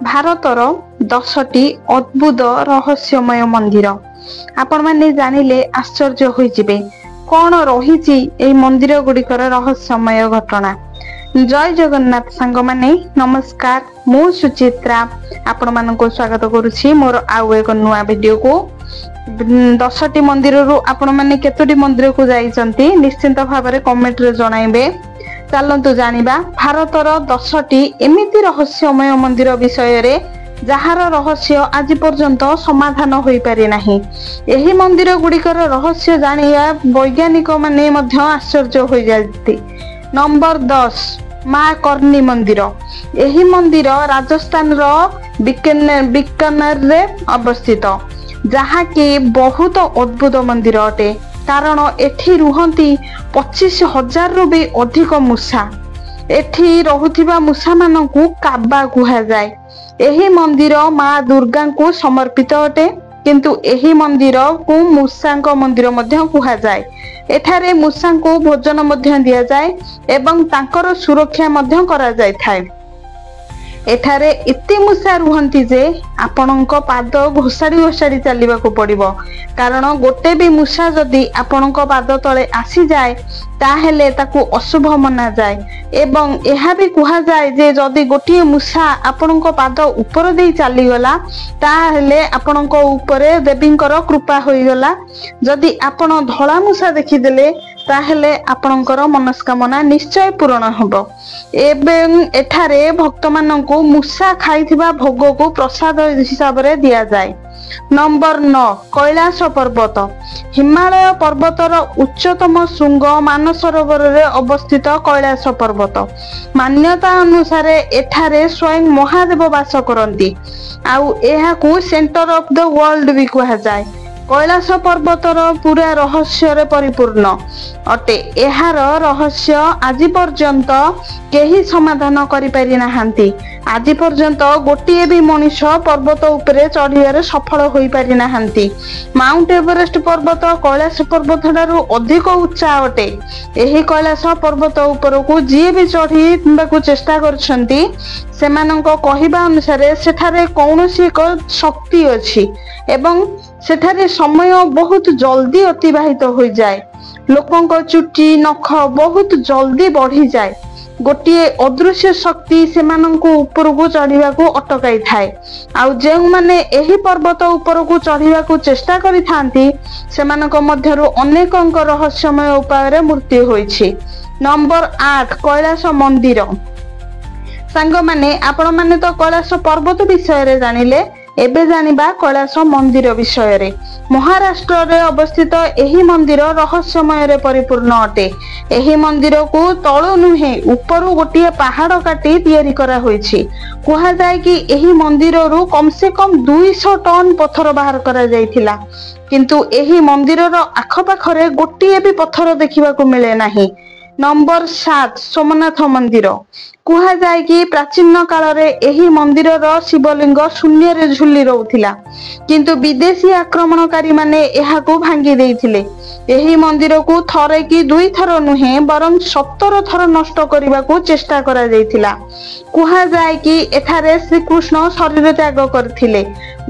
ଭାରतर 10ଟି ଅଦ୍ଭୁତ ରହସ୍ୟମୟ ମନ୍ଦିର। ଆପଣ ମାନେ ଜାଣିଲେ ଆଶ୍ଚର୍ଯ୍ୟ ହୋଇଯିବେ କଣ ରହିଛି ଏହି ମନ୍ଦିର ଗୁଡ଼ିକର ରହସ୍ୟମୟ ଘଟଣା। ଜୟ ଜଗନ୍ନାଥ ସାଙ୍ଗମାନେ, ନମସ୍କାର। ମୁଁ ସୁଚିତ୍ରା ଆପଣ ମାନଙ୍କୁ ସ୍ୱାଗତ କରୁଛି ମୋର ଆଉ ଏକ ନୂଆ ଭିଡିଓକୁ। 10ଟି ମନ୍ଦିରରୁ ଆପଣ ମାନେ କେତୋଟି ମନ୍ଦିରକୁ ଯାଇଛନ୍ତି ନିଶ୍ଚିନ୍ତ ଭାବରେ କମେଣ୍ଟରେ ଜଣାଇବେ। ଚାଲନ୍ତୁ ଜାଣିବା ଭାରତର 10ଟି ଏମିତି ରହସ୍ୟମୟ ମନ୍ଦିର ବିଷୟରେ ଯାହାର ରହସ୍ୟ ଆଜି ପର୍ଯ୍ୟନ୍ତ ସମାଧାନ ହୋଇପାରି ନାହିଁ। ଏହି ମନ୍ଦିର ଗୁଡ଼ିକର ରହସ୍ୟ ଜାଣିବା ବୈଜ୍ଞାନିକ ମାନେ ମଧ୍ୟ ଆଶ୍ଚର୍ଯ୍ୟ ହୋଇଯାନ୍ତି। ନମ୍ବର 10, ମା କର୍ଣ୍ଣି ମନ୍ଦିର। ଏହି ମନ୍ଦିର ରାଜସ୍ଥାନର ବିକାନେରରେ ଅବସ୍ଥିତ, ଯାହାକି ବହୁତ ଅଦ୍ଭୁତ ମନ୍ଦିର ଅଟେ। କାରଣ ଏଠି ରୁହନ୍ତି 25,000ରୁ ବି ଅଧିକ ମୂଷା। ଏଠି ରହୁଥିବା ମୂଷା ମାନଙ୍କୁ କାବା କୁହାଯାଏ। ଏହି ମନ୍ଦିର ମା ଦୁର୍ଗାଙ୍କୁ ସମର୍ପିତ ଅଟେ, କିନ୍ତୁ ଏହି ମନ୍ଦିରକୁ ମୂଷାଙ୍କ ମନ୍ଦିର ମଧ୍ୟ କୁହାଯାଏ। ଏଠାରେ ମୂଷାଙ୍କୁ ଭୋଜନ ମଧ୍ୟ ଦିଆଯାଏ ଏବଂ ତାଙ୍କର ସୁରକ୍ଷା ମଧ୍ୟ କରାଯାଇଥାଏ। ଏଠାରେ ଏତେ ମୂଷା ରୁହନ୍ତି ଯେ ଆପଣଙ୍କ ପାଦ ଘୋଷାଡ଼ି ଘୋଷାଡ଼ି ଚାଲିବାକୁ ପଡିବ, କାରଣ ଗୋଟେ ବି ମୂଷା ଯଦି ଆପଣଙ୍କ ପାଦ ତଳେ ଆସିଯାଏ ତାହେଲେ ତାକୁ ଅଶୁଭ ମନାଯାଏ। ଏବଂ ଏହା ବି କୁହାଯାଏ ଯେ ଯଦି ଗୋଟିଏ ମୂଷା ଆପଣଙ୍କ ପାଦ ଉପର ଦେଇ ଚାଲିଗଲା ତାହେଲେ ଆପଣଙ୍କ ଉପରେ ଦେବୀଙ୍କର କୃପା ହୋଇଗଲା। ଯଦି ଆପଣ ଧଳା ମୂଷା ଦେଖିଦେଲେ ତାହେଲେ ଆପଣଙ୍କର ମନସ୍କାମନା ନିଶ୍ଚୟ ପୂରଣ ହେବ। ଏବଂ ଏଠାରେ ଭକ୍ତମାନଙ୍କୁ ମୂଷା ଖାଇଥିବା ଭୋଗକୁ ପ୍ରସାଦ ହିସାବରେ ଦିଆଯାଏ। ନମ୍ବର 9, କୈଳାସ ପର୍ବତ। ହିମାଳୟ ପର୍ବତର ଉଚ୍ଚତମ ଶୃଙ୍ଗ ମାନସରୋବରରେ ଅବସ୍ଥିତ କୈଳାସ ପର୍ବତ। ମାନ୍ୟତା ଅନୁସାରେ ଏଠାରେ ସ୍ୱୟଂ ମହାଦେବ ବାସ କରନ୍ତି, ଆଉ ଏହାକୁ ସେଣ୍ଟର ଅଫ ଦ ୱାର୍ଲଡ ବି କୁହାଯାଏ। କୈଳାସ ପର୍ବତର ପୁରା ରହସ୍ୟରେ ପରିପୂର୍ଣ୍ଣ ଅଟେ। ଏହାର ରହସ୍ୟ ଆଜି ପର୍ଯ୍ୟନ୍ତ କେହି ସମାଧାନ କରିପାରି ନାହାନ୍ତି। ଆଜି ପର୍ଯ୍ୟନ୍ତ ଗୋଟିଏ ବି ମଣିଷ ପର୍ବତ ଉପରେ ଚଢିବାରେ ସଫଳ ହୋଇପାରି ନାହାନ୍ତି। ମାଉଣ୍ଟ ଏଭରେଷ୍ଟ ପର୍ବତ କୈଳାସ ପର୍ବତ ଠାରୁ ଅଧିକ ଉଚ୍ଚା ଅଟେ। ଏହି କୈଳାସ ପର୍ବତ ଉପରକୁ ଯିଏ ବି ଚଢିବାକୁ ଚେଷ୍ଟା କରିଛନ୍ତି ସେମାନଙ୍କ କହିବା ଅନୁସାରେ ସେଠାରେ କୌଣସି ଏକ ଶକ୍ତି ଅଛି ଏବଂ ସେଠାରେ ସମୟ ବହୁତ ଜଲ୍ଦି ଅତିବାହିତ ହୋଇଯାଏ। ଲୋକଙ୍କ ଚୁଟି ନଖ ବହୁତ ଜଲ୍ଦି ବଢିଯାଏ। ଗୋଟିଏ ଅଦୃଶ୍ୟ ଶକ୍ତି ସେମାନଙ୍କୁ ଉପରକୁ ଚଢିବାକୁ ଅଟକାଇଥାଏ। ଆଉ ଯେଉଁମାନେ ଏହି ପର୍ବତ ଉପରକୁ ଚଢିବାକୁ ଚେଷ୍ଟା କରିଥାନ୍ତି ସେମାନଙ୍କ ମଧ୍ୟରୁ ଅନେକଙ୍କ ରହସ୍ୟମୟ ଉପାୟରେ ମୃତ୍ୟୁ ହୋଇଛି। ନମ୍ବର 8, କୈଳାସ ମନ୍ଦିର। ସାଙ୍ଗମାନେ, ଆପଣ ମାନେ ତ କୈଳାସ ପର୍ବତ ବିଷୟରେ ଜାଣିଲେ, ଏବେ ଜାଣିବା କୈଳାସ ମନ୍ଦିର ବିଷୟରେ। ମହାରାଷ୍ଟ୍ରରେ ଅବସ୍ଥିତ ଏହି ମନ୍ଦିର ରହସ୍ୟମୟରେ ପରିପୂର୍ଣ୍ଣ ଅଟେ। ଏହି ମନ୍ଦିରକୁ ତଳୁ ନୁହେଁ ଉପରୁ ଗୋଟିଏ ପାହାଡ କାଟି ତିଆରି କରାହୋଇଛି। କୁହାଯାଏ କି ଏହି ମନ୍ଦିରରୁ କମ୍ ସେ କମ୍ 200 ଟନ ପଥର ବାହାର କରାଯାଇଥିଲା, କିନ୍ତୁ ଏହି ମନ୍ଦିରର ଆଖପାଖରେ ଗୋଟିଏ ବି ପଥର ଦେଖିବାକୁ ମିଳେ ନାହିଁ। ନମ୍ବର 7, ସୋମନାଥ ମନ୍ଦିର। କୁହାଯାଏ କି ପ୍ରାଚୀନ କାଳରେ ଏହି ମନ୍ଦିରର ଶିବଲିଙ୍ଗ ଶୂନ୍ୟରେ ଝୁଲି ରହୁଥିଲା, କିନ୍ତୁ ବିଦେଶୀ ଆକ୍ରମଣକାରୀ ମାନେ ଏହାକୁ ଭାଙ୍ଗି ଦେଇଥିଲେ। ଏହି ମନ୍ଦିରକୁ ଥରେ କି 2 ଥର ନୁହେଁ ବରଂ 17 ଥର ନଷ୍ଟ କରିବାକୁ ଚେଷ୍ଟା କରାଯାଇଥିଲା। କୁହାଯାଏ କି ଏଠାରେ ଶ୍ରୀକୃଷ୍ଣ ଶରୀର ତ୍ୟାଗ କରିଥିଲେ।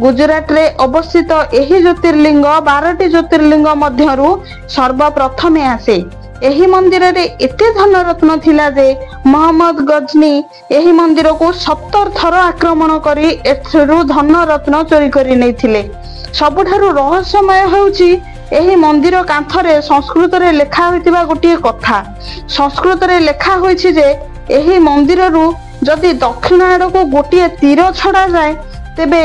ଗୁଜରାଟରେ ଅବସ୍ଥିତ ଏହି ଜ୍ୟୋତିର୍ଲିଙ୍ଗ 12ଟି ଜ୍ୟୋତିର୍ଲିଙ୍ଗ ମଧ୍ୟରୁ ସର୍ବପ୍ରଥମେ ଆସେ। ଏହି ମନ୍ଦିରରେ ଏତେ ଧନରତ୍ନ ଥିଲା ଯେ ମହମ୍ମଦ ଗଜନୀ ଏହି ମନ୍ଦିରକୁ 17 ଥର ଆକ୍ରମଣ କରି ଏଥିରୁ ଧନରତ୍ନ ଚୋରି କରି ନେଇଥିଲେ। ସବୁଠାରୁ ରହସ୍ୟମୟ ହେଉଛି ଏହି ମନ୍ଦିର କାନ୍ଥରେ ସଂସ୍କୃତରେ ଲେଖା ହୋଇଥିବା ଗୋଟିଏ କଥା। ସଂସ୍କୃତରେ ଲେଖା ହୋଇଛି ଯେ ଏହି ମନ୍ଦିରରୁ ଯଦି ଦକ୍ଷିଣ ଆଡକୁ ଗୋଟିଏ ତୀର ଛଡାଯାଏ ତେବେ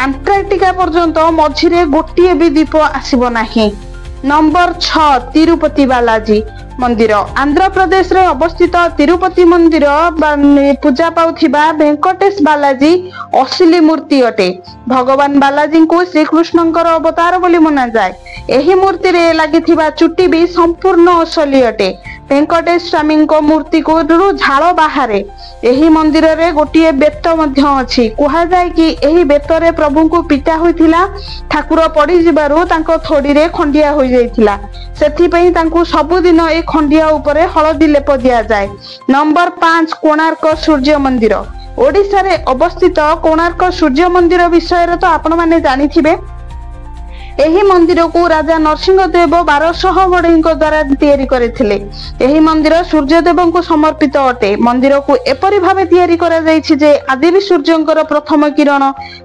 ଆଣ୍ଟାର୍କଟିକା ପର୍ଯ୍ୟନ୍ତ ମଝିରେ ଗୋଟିଏ ବି ଦ୍ୱୀପ ଆସିବ ନାହିଁ। ନମ୍ବର 6, ତିରୁପତି ବାଲାଜୀ ମନ୍ଦିର। ଆନ୍ଧ୍ରପ୍ରଦେଶରେ ଅବସ୍ଥିତ ତିରୁପତି ମନ୍ଦିର ପୂଜା ପାଉଥିବା ଭେଙ୍କଟେଶ ବାଲାଜୀ ଅସଲି ମୂର୍ତ୍ତି ଅଟେ। ଭଗବାନ ବାଲାଜୀଙ୍କୁ ଶ୍ରୀକୃଷ୍ଣଙ୍କର ଅବତାର ବୋଲି ମନାଯାଏ। ଏହି ମୂର୍ତ୍ତିରେ ଲାଗିଥିବା ଚୁଟି ବି ସମ୍ପୂର୍ଣ୍ଣ ଅସଲି ଅଟେ। ଭେଙ୍କଟେଶ ସ୍ୱାମୀଙ୍କ ମୂର୍ତ୍ତିକୁ ଝାଳ ବାହାରେ। ଏହି ମନ୍ଦିରରେ ଗୋଟିଏ ବେତ ମଧ୍ୟ ଅଛି। କୁହାଯାଏ କି ଏହି ବେତରେ ପ୍ରଭୁଙ୍କୁ ପିଟା ହୋଇଥିଲା। ଠାକୁର ପଡିଯିବାରୁ ତାଙ୍କ ଥୋଡିରେ ଖଣ୍ଡିଆ ହୋଇଯାଇଥିଲା, ସେଥିପାଇଁ ତାଙ୍କୁ ସବୁଦିନ ଏ ଖଣ୍ଡିଆ ଉପରେ ହଳଦୀ ଲେପ ଦିଆଯାଏ। ନମ୍ବର 5, କୋଣାର୍କ ସୂର୍ଯ୍ୟ ମନ୍ଦିର। ओडिशारे अवस्थित कोणार्क सूर्य मंदिर विषय तो आपण माने जानिथिबे। एही मंदिर को राजा नरसिंहदेव 1200 बढ़ई द्वारा तैयारी करथिले। एही मंदिर सूर्यदेव को समर्पित अटे। मंदिर को एपरि भावे तैयारी करा जायछि जे आदिवी सूर्यंकर प्रथम किरण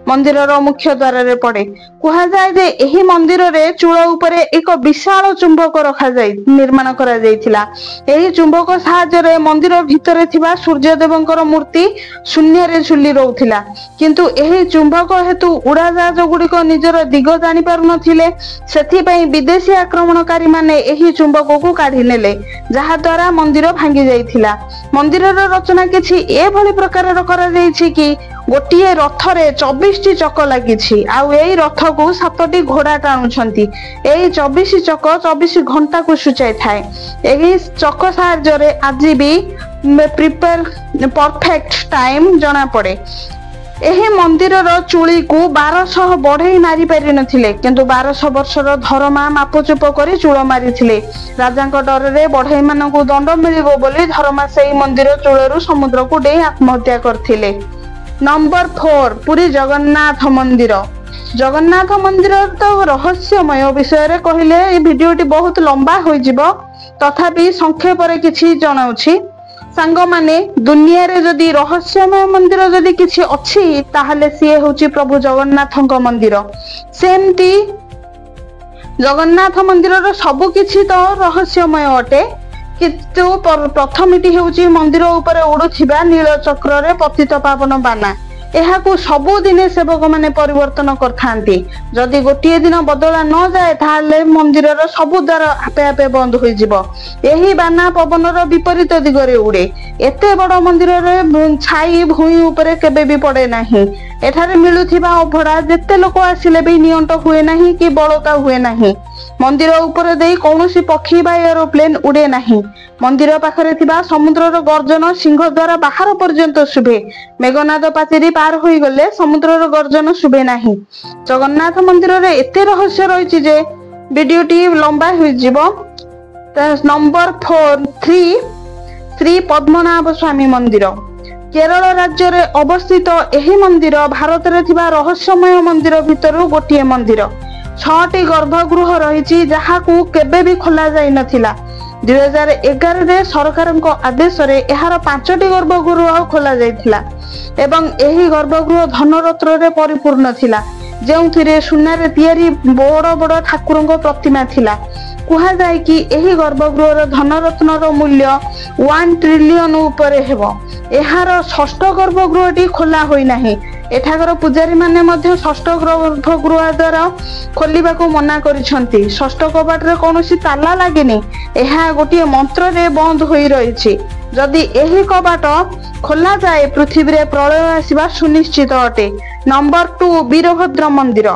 मंदिरर मुख्य द्वार रे पड़े। कुहा जाय जे एही मंदिर रे चूल उपरे एक विशाल चुंबक रखा जाय निर्माण करा जायथिला। एही चुंबक सहायता रे मंदिर भितरे थिबा सूर्यदेवंकर मूर्ति शून्य रे झुली रहउथिला। किंतु एही चुंबक हेतु उड़ाजाहाज गुड़िक निजर दिग जानि पारुन थिले। सेथिपई विदेशी आक्रमणकारी माने एही चुंबक को काढी नेले, जहा द्वारा मंदिर भांगी जाइथिला। मंदिरर रचना किछि ए भली प्रकारर करा जाइछि कि गोटिए रथरे 24 टी चक लागिछि। आउ एई रथ को 7 टी घोड़ा टाणुछंती। एई 24 चक 24 घंटा को सूचाई थाए। एही चक सहायता रे आज भी प्रिपेयर परफेक्ट टाइम जना पड़े। एही मंदिरर चूली को 1200 बढ़ई मारी पारि नथिले, किंतु 1200 वर्षर धर्मा मापचुप करी चूल मारिथिले। राजांक डर रे बढ़ई मानकु दंड मिलिबो बोली धर्मा सेही मंदिर चूलरु समुद्र को डेई आत्महत्या करथिले। नंबर 4 पुरी जगन्नाथ मंदिर। जगन्नाथ मंदिर तो रहस्यमय विषय रे कहिले ए भिडियोटी बहुत लंबा होई जिवो, तथापि संक्षेप रे किछि जणाउछि। सांग माने दुनिया रे जदि रहस्यमय मंदिर जदि किछि अछि ताहले सिए होछि प्रभु जगन्नाथक मंदिर। सेमती जगन्नाथ मंदिर रो सब किछि तो रहस्यमय अटे, किंतु प्रथमटी होछि मंदिर ऊपर उडुथिबा नील चक्र रे पतित पावन बाना। एहाकू सबु दिने सेवक माने परिवर्तन करथांती। जदि गोटिए दिन बदला न जाए ताहले मंदिरर सबु द्वार आपे आपे बंद होई जिवो। एही बाना पवनर विपरीत दिगरे उड़े। एते बड़ मंदिर रे छाई भूई ऊपर केबे भी पड़े नाही। एठारे मिलुथिबा अभड़ा जेते लोक आसिले भी नियंट हुए नाही कि बळता हुए नाही। मंदिर ऊपर देई कौनसी पक्षी बा एरोप्लेन उड़े नाही। मंदिर पाखरे थिबा समुद्रर गर्जन सिंह द्वारा बाहर पर्यंत शुभे। मेघनाद पाचेरी पार होई गले समुद्रर गर्जन शुभे नाही। जगन्नाथ मंदिर रे एते रहस्य रहिछि जे वीडियोटी लंबा होई जिवो। नंबर 3 श्री पद्मनाभ स्वामी मंदिर। केरल राज्य रे अवस्थित एही मंदिर भारत रे थिबा रहस्यमय मंदिर भितरु गोटिए मंदिर। 6टी गर्भगृह रहिछि जहाकू केबे भी खोला जाई नथिला। 2011 रे सरकारक आदेश रे एहार 5टी गर्भगृह खोला जाइथिला एवं एही गर्भगृह धनरत्न रे परिपूर्ण थिला, जेउथिरे सुना रे तयारी बड़ बड़ ठाकुरक प्रतिमा थिला। कुहा जाय कि एही गर्भगृहर धनरत्नर मूल्य 1 ट्रिलियन उपरे हेबो। एहार 6ठ गर्भगृहटी खोला होई नाही। एठाकर पूजारी माने मध्य 6ठ गर्भगृह द्वारा खोलिबाको मना करिसंती। 6ठ कबाट रे कोनोसी ताला लागेनी। एहा गोटिए मंत्र रे बंद होई रहिछि। जदि एही कबाट खोला जाए पृथ्वी रे प्रलय आसीबा सुनिश्चित अटे। नंबर 2 वीरभद्र मंदिर।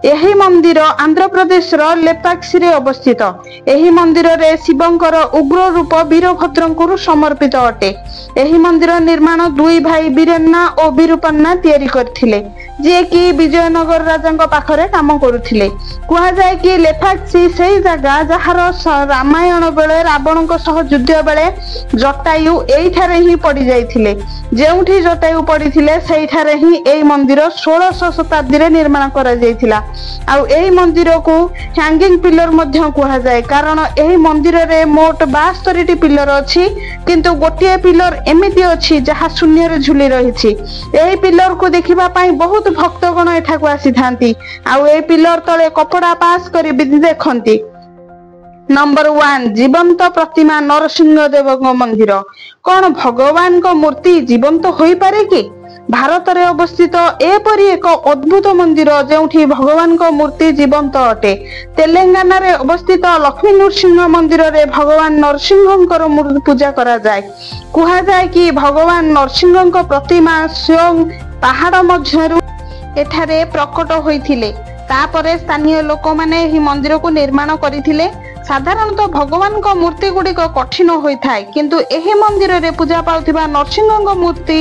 एही मंदिर आंध्र प्रदेश रो लेपाक्षी रे अवस्थित। एही मंदिर रे शिवंकर उग्र रूप वीरभद्रंकुरु समर्पित अटे। एही मंदिर निर्माण दुई भाई वीरन्ना और विरूपन्ना तैयारी करथिले, जे कि विजयनगर राजांक पाखरे काम करुथिले। कुहा जाय कि लेपाक्षी सेही जगह जहार रामायण बेले रावणक सह युद्ध बेले जटायु एइठारे ही पड़ी जाइथिले। जेउठी जटायु पड़ीथिले सेइठारे ही एई मंदिर 1600 शताब्दी रे निर्माण करा जाइथिला। आउ एई मंदिर को हैंगिंग पिलर मध्य कुहा जाय, कारण एही मंदिर रे मोट 72 टी पिलर अछि, किंतु गोटिए पिलर एमिति अछि जहा शून्य रे झुली रहिछि। एही पिलर को देखिबा पई बहुत भक्तगण एठाକୁ आसीथांती। आउ एही पिलर तळे कपड़ा पास करी बिधि देखंती। नंबर 1 जीवंत प्रतिमा नरसिंह देव मंदिर। कौन भगवान को मूर्ति जीवंत होई पारे कि? भारत रे अवस्थित एपरी एक अद्भुत मंदिर जेउठी भगवान को मूर्ति जीवंत अटे। तेलंगाना रे अवस्थित लक्ष्मी नरसिंह मंदिर रे भगवान नरसिंहंकर मूर्ति पूजा करा जाय। कुहा जाय कि भगवान नरसिंहंक प्रतिमा स्वयं पहाड़ मध्यरु एठारे प्रकट होइथिले। तापरे स्थानीय लोक माने एही मंदिर को निर्माण करिथिले। ସାଧାରଣତଃ ଭଗବାନଙ୍କ ମୂର୍ତ୍ତି ଗୁଡ଼ିକ କଠିନ ହୋଇଥାଏ, କିନ୍ତୁ ଏହି ମନ୍ଦିରରେ ପୂଜା ପାଉଥିବା ନରସିଂହଙ୍କ ମୂର୍ତ୍ତି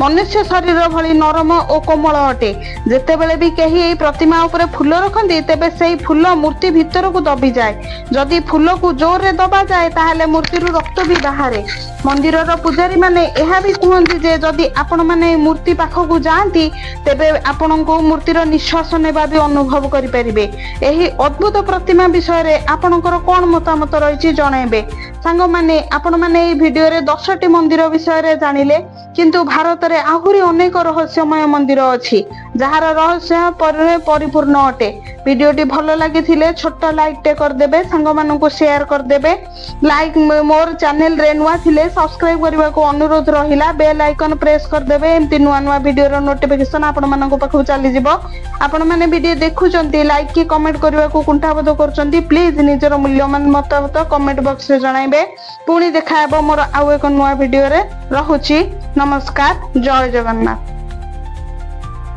ମନୁଷ୍ୟ ଶରୀର ଭଳି ନରମ ଓ କୋମଳ ଅଟେ। ଯେତେବେଳେ ବି କେହି ଏହି ପ୍ରତିମା ଉପରେ ଫୁଲ ରଖନ୍ତି ତେବେ ସେହି ଫୁଲ ମୂର୍ତ୍ତି ଭିତରକୁ ଦବିଯାଏ। ଯଦି ଫୁଲକୁ ଜୋରରେ ଦବାଯାଏ ତାହେଲେ ମୂର୍ତ୍ତିରୁ ରକ୍ତ ବି ବାହାରେ। ମନ୍ଦିରର ପୂଜାରୀ ମାନେ ଏହା ବି କୁହନ୍ତି ଯେ ଯଦି ଆପଣମାନେ ମୂର୍ତ୍ତି ପାଖକୁ ଯାଆନ୍ତି ତେବେ ଆପଣଙ୍କୁ ମୂର୍ତ୍ତିର ନିଶ୍ୱାସ ନେବା ବି ଅନୁଭବ କରିପାରିବେ। ଏହି ଅଦ୍ଭୁତ ପ୍ରତିମା ବିଷୟରେ ଆପଣଙ୍କର କଣ ମତାମତ ରହିଛି ଜଣାଇବେ। ସାଙ୍ଗମାନେ, ଆପଣମାନେ ଏହି ଭିଡିଓରେ 10ଟି ମନ୍ଦିର ବିଷୟରେ ଜାଣିଲେ, କିନ୍ତୁ ଭାରତରେ ଆହୁରି ଅନେକ ରହସ୍ୟମୟ ମନ୍ଦିର ଅଛି ଯାହାର ରହସ୍ୟ ପରିପୂର୍ଣ୍ଣ ଅଟେ। ଭିଡିଓଟି ଭଲ ଲାଗିଥିଲେ ଛୋଟ ଲାଇକ୍ ଟେ କରିଦେବେ, ସାଙ୍ଗମାନଙ୍କୁ ସେୟାର କରିଦେବେ। ମୋର ଚ୍ୟାନେଲରେ ନୂଆ ଥିଲେ ସବସ୍କ୍ରାଇବ କରିବାକୁ ଅନୁରୋଧ ରହିଲା। ବେଲ୍ ଆଇକନ ପ୍ରେସ୍ କରିଦେବେ, ଏମିତି ନୂଆ ନୂଆ ଭିଡିଓର ନୋଟିଫିକେସନ ଆପଣମାନଙ୍କ ପାଖକୁ ଚାଲିଯିବ। ଆପଣମାନେ ଭିଡିଓ ଦେଖୁଛନ୍ତି, ଲାଇକ୍ କି କମେଣ୍ଟ କରିବାକୁ କୁଣ୍ଠାବୋଧ କରୁଛନ୍ତି, ପ୍ଲିଜ ନିଜର ମୂଲ୍ୟବାନ ମତାମତ କମେଣ୍ଟ ବକ୍ସରେ ଜଣାଇବେ। ପୁଣି ଦେଖା ହେବ ମୋର ଆଉ ଏକ ନୂଆ ଭିଡିଓରେ। ରହୁଛି, ନମସ୍କାର, ଜୟ ଜଗନ୍ନାଥ।